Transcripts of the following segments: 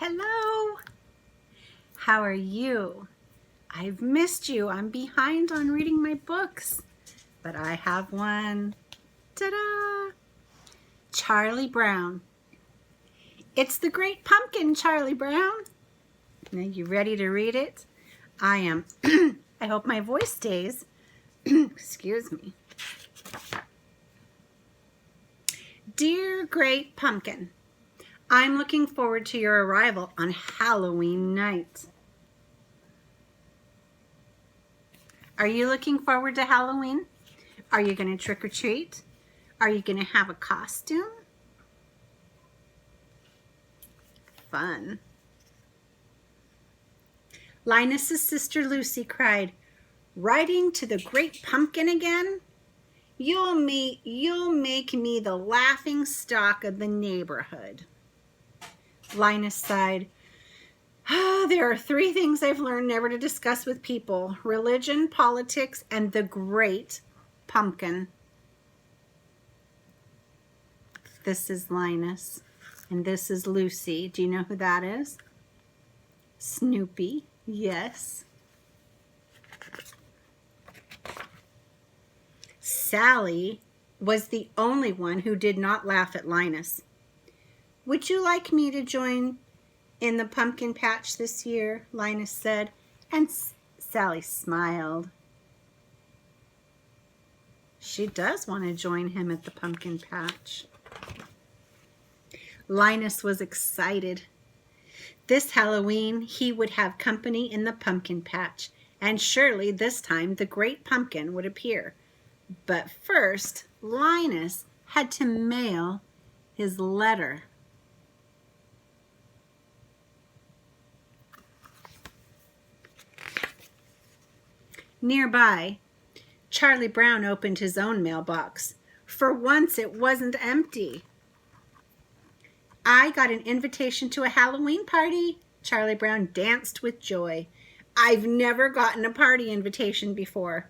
Hello. How are you? I've missed you. I'm behind on reading my books, but I have one. Ta-da! Charlie Brown. It's the Great Pumpkin, Charlie Brown. Are you ready to read it? I am. I hope my voice stays. Excuse me. Dear Great Pumpkin, I'm looking forward to your arrival on Halloween night. Are you looking forward to Halloween? Are you going to trick or treat? Are you going to have a costume? Fun. Linus's sister Lucy cried, "Riding to the Great Pumpkin again? You'll make me the laughing stock of the neighborhood." Linus sighed. There are 3 things I've learned never to discuss with people: religion, politics, and the Great Pumpkin. This is Linus, and this is Lucy. Do you know who that is? Snoopy, yes. Sally was the only one who did not laugh at Linus. "Would you like me to join in the pumpkin patch this year?" Linus said, and Sally smiled. She does want to join him at the pumpkin patch. Linus was excited. This Halloween, he would have company in the pumpkin patch, and surely this time the Great Pumpkin would appear. But first, Linus had to mail his letter. Nearby, Charlie Brown opened his own mailbox. For once, it wasn't empty. "I got an invitation to a Halloween party." Charlie Brown danced with joy. "I've never gotten a party invitation before."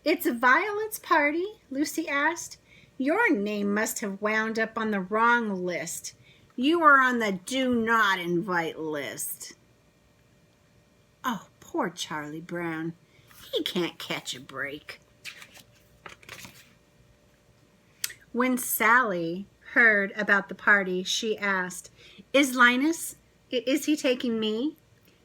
"It's Violet's party?" Lucy asked. "Your name must have wound up on the wrong list. You are on the do not invite list." Oh, poor Charlie Brown. He can't catch a break. When Sally heard about the party, she asked, is he taking me?"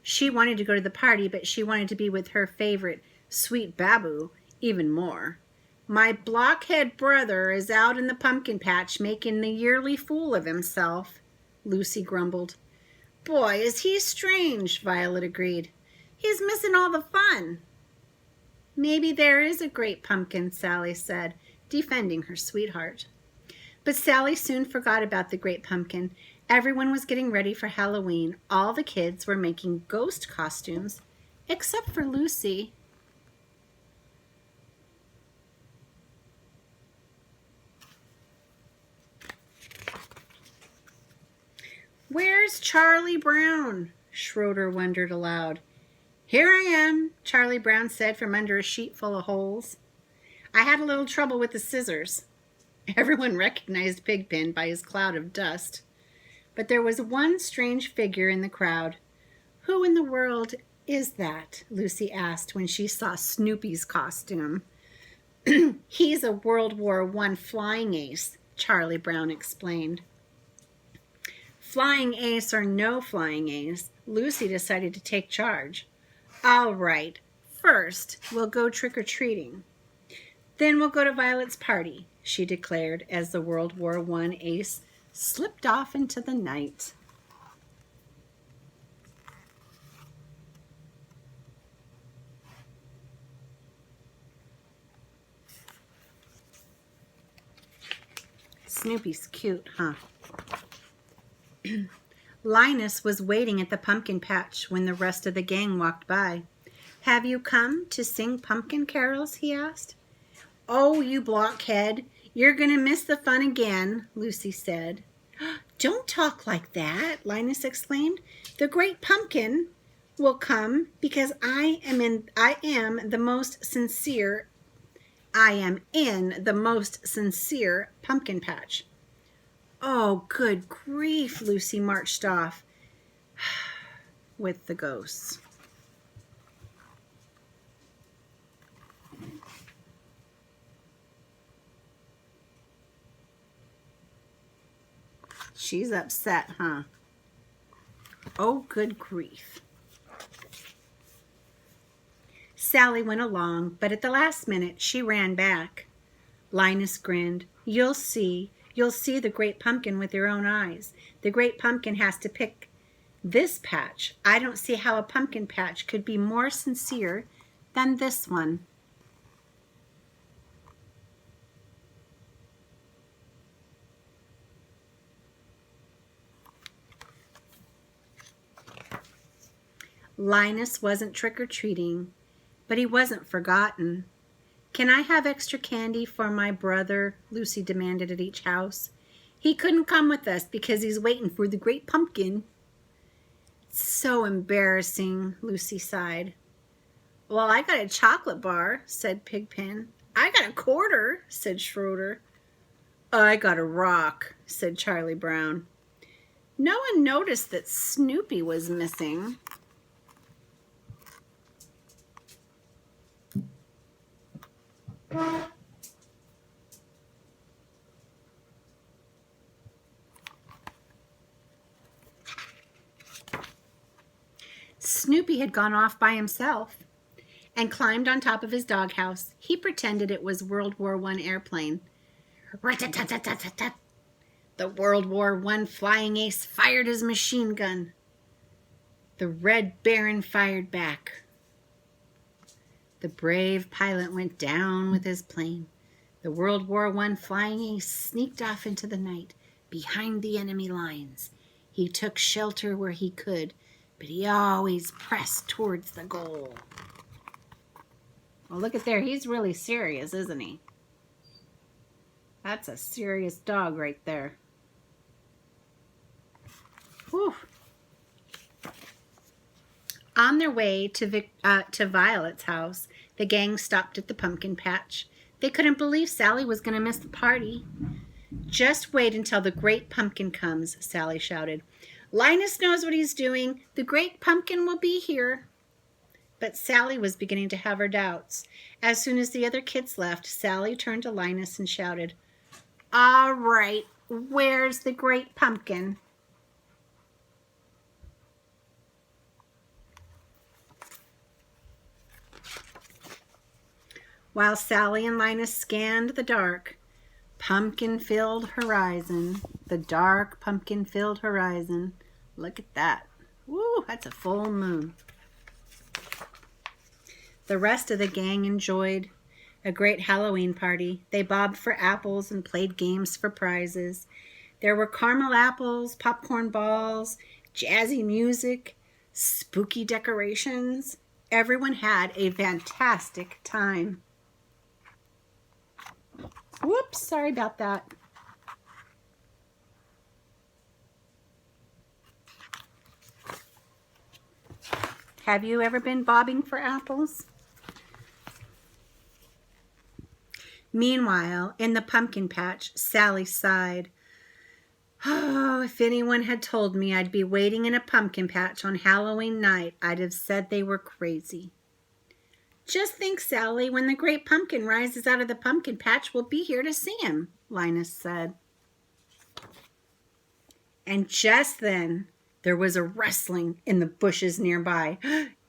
She wanted to go to the party, but she wanted to be with her favorite, Sweet Babu, even more. "My blockhead brother is out in the pumpkin patch making the yearly fool of himself," Lucy grumbled. "Boy, is he strange," Violet agreed. "He's missing all the fun." "Maybe there is a great pumpkin," Sally said, defending her sweetheart. But Sally soon forgot about the Great Pumpkin. Everyone was getting ready for Halloween. All the kids were making ghost costumes, except for Lucy. "Where's Charlie Brown?" Schroeder wondered aloud. "Here I am," Charlie Brown said from under a sheet full of holes. "I had a little trouble with the scissors." Everyone recognized Pigpen by his cloud of dust. But there was one strange figure in the crowd. "Who in the world is that?" Lucy asked when she saw Snoopy's costume. "He's a World War I flying ace," Charlie Brown explained. Flying ace or no flying ace, Lucy decided to take charge. "All right, first we'll go trick-or-treating. Then we'll go to Violet's party," she declared as the World War I ace slipped off into the night. Snoopy's cute, huh? Linus was waiting at the pumpkin patch when the rest of the gang walked by. "Have you come to sing pumpkin carols?" he asked. "Oh, you blockhead, you're going to miss the fun again," Lucy said. "Don't talk like that," Linus exclaimed. "The Great Pumpkin will come because I am in the most sincere pumpkin patch." "Oh, good grief," Lucy marched off. with the ghosts. She's upset, huh? Oh, good grief. Sally went along, but at the last minute she ran back. Linus grinned. You'll see the great pumpkin with your own eyes. The great pumpkin has to pick this patch. I don't see how a pumpkin patch could be more sincere than this one. Linus wasn't trick-or-treating, but he wasn't forgotten. Can I have extra candy for my brother? Lucy demanded at each house. He couldn't come with us because he's waiting for the great pumpkin. It's so embarrassing, Lucy sighed. Well, I got a chocolate bar, said Pigpen. I got a quarter, said Schroeder. I got a rock, said Charlie Brown. No one noticed that Snoopy was missing. Snoopy had gone off by himself and climbed on top of his doghouse. He pretended it was World War I airplane. Rat-a-tat-tat-tat-tat. The World War I flying ace fired his machine gun. The Red Baron fired back. The brave pilot went down with his plane. The World War I flying ace sneaked off into the night behind the enemy lines. He took shelter where he could, but he always pressed towards the goal. Well, look at there. He's really serious, isn't he? That's a serious dog right there. Whew. On their way to Violet's house, the gang stopped at the pumpkin patch. They couldn't believe Sally was going to miss the party. Just wait until the great pumpkin comes, Sally shouted. Linus knows what he's doing. The great pumpkin will be here. But Sally was beginning to have her doubts. As soon as the other kids left, Sally turned to Linus and shouted, All right, where's the great pumpkin? While Sally and Linus scanned the dark, pumpkin-filled horizon, the dark pumpkin-filled horizon. Look at that. Woo, that's a full moon. The rest of the gang enjoyed a great Halloween party. They bobbed for apples and played games for prizes. There were caramel apples, popcorn balls, jazzy music, spooky decorations. Everyone had a fantastic time. Whoops, sorry about that. Have you ever been bobbing for apples? Meanwhile, in the pumpkin patch, Sally sighed. Oh, if anyone had told me I'd be waiting in a pumpkin patch on Halloween night, I'd have said they were crazy. Just think, Sally, when the great pumpkin rises out of the pumpkin patch, we'll be here to see him, Linus said. And just then, there was a rustling in the bushes nearby,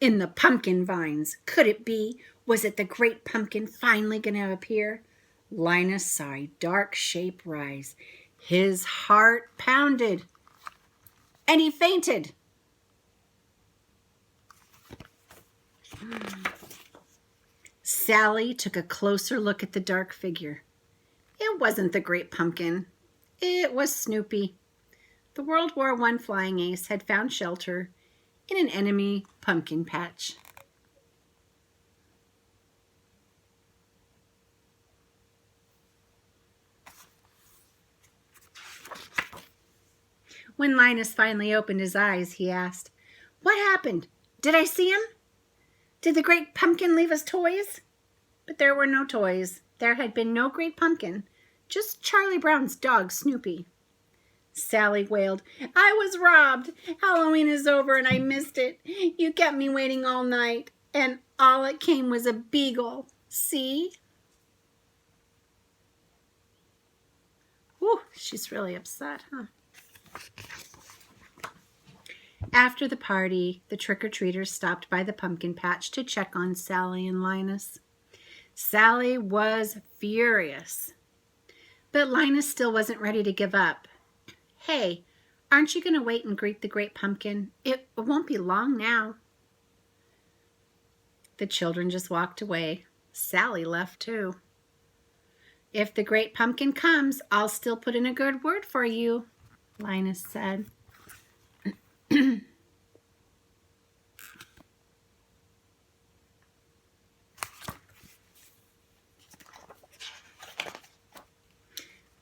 in the pumpkin vines. Could it be? Was it the great pumpkin finally going to appear? Linus saw a dark shape rise. His heart pounded, and he fainted. Sally took a closer look at the dark figure. It wasn't the great pumpkin. It was Snoopy. The World War I flying ace had found shelter in an enemy pumpkin patch. When Linus finally opened his eyes, he asked, What happened? Did I see him? Did the great pumpkin leave us toys? But there were no toys. There had been no great pumpkin, just Charlie Brown's dog, Snoopy. Sally wailed. I was robbed. Halloween is over and I missed it. You kept me waiting all night, and all it came was a beagle. See? Whew, she's really upset, huh? After the party, the trick-or-treaters stopped by the pumpkin patch to check on Sally and Linus. Sally was furious, but Linus still wasn't ready to give up. Hey, aren't you going to wait and greet the great pumpkin? It won't be long now. The children just walked away. Sally left too. If the great pumpkin comes, I'll still put in a good word for you, Linus said.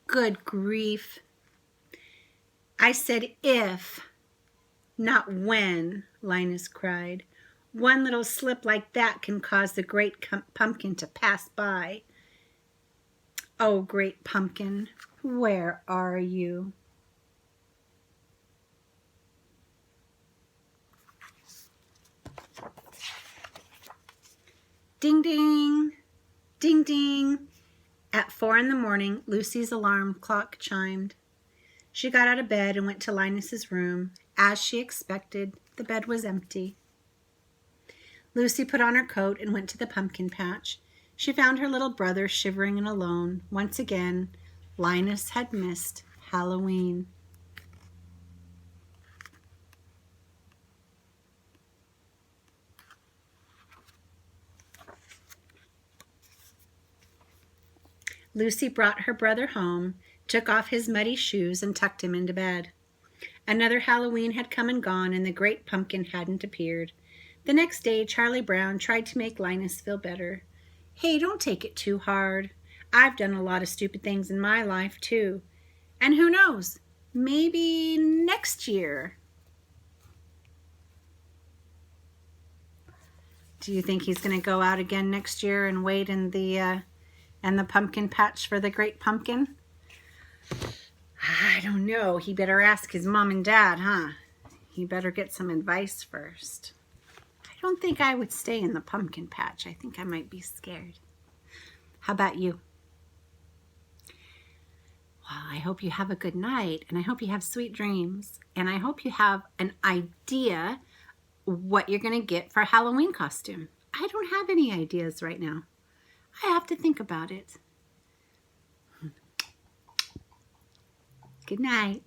Good grief. I said if, not when, Linus cried. One little slip like that can cause the great pumpkin to pass by. Oh, great pumpkin, where are you? Ding, ding, ding, ding. At 4 in the morning, Lucy's alarm clock chimed. She got out of bed and went to Linus's room. As she expected, the bed was empty. Lucy put on her coat and went to the pumpkin patch. She found her little brother shivering and alone. Once again, Linus had missed Halloween. Lucy brought her brother home, took off his muddy shoes, and tucked him into bed. Another Halloween had come and gone, and the great pumpkin hadn't appeared. The next day, Charlie Brown tried to make Linus feel better. Hey, don't take it too hard. I've done a lot of stupid things in my life, too. And who knows? Maybe next year. Do you think he's going to go out again next year and wait in the pumpkin patch for the great pumpkin? I don't know. He better ask his mom and dad, huh? He better get some advice first. I don't think I would stay in the pumpkin patch. I think I might be scared. How about you? Well, I hope you have a good night, and I hope you have sweet dreams, and I hope you have an idea what you're going to get for a Halloween costume. I don't have any ideas right now. I have to think about it. Good night.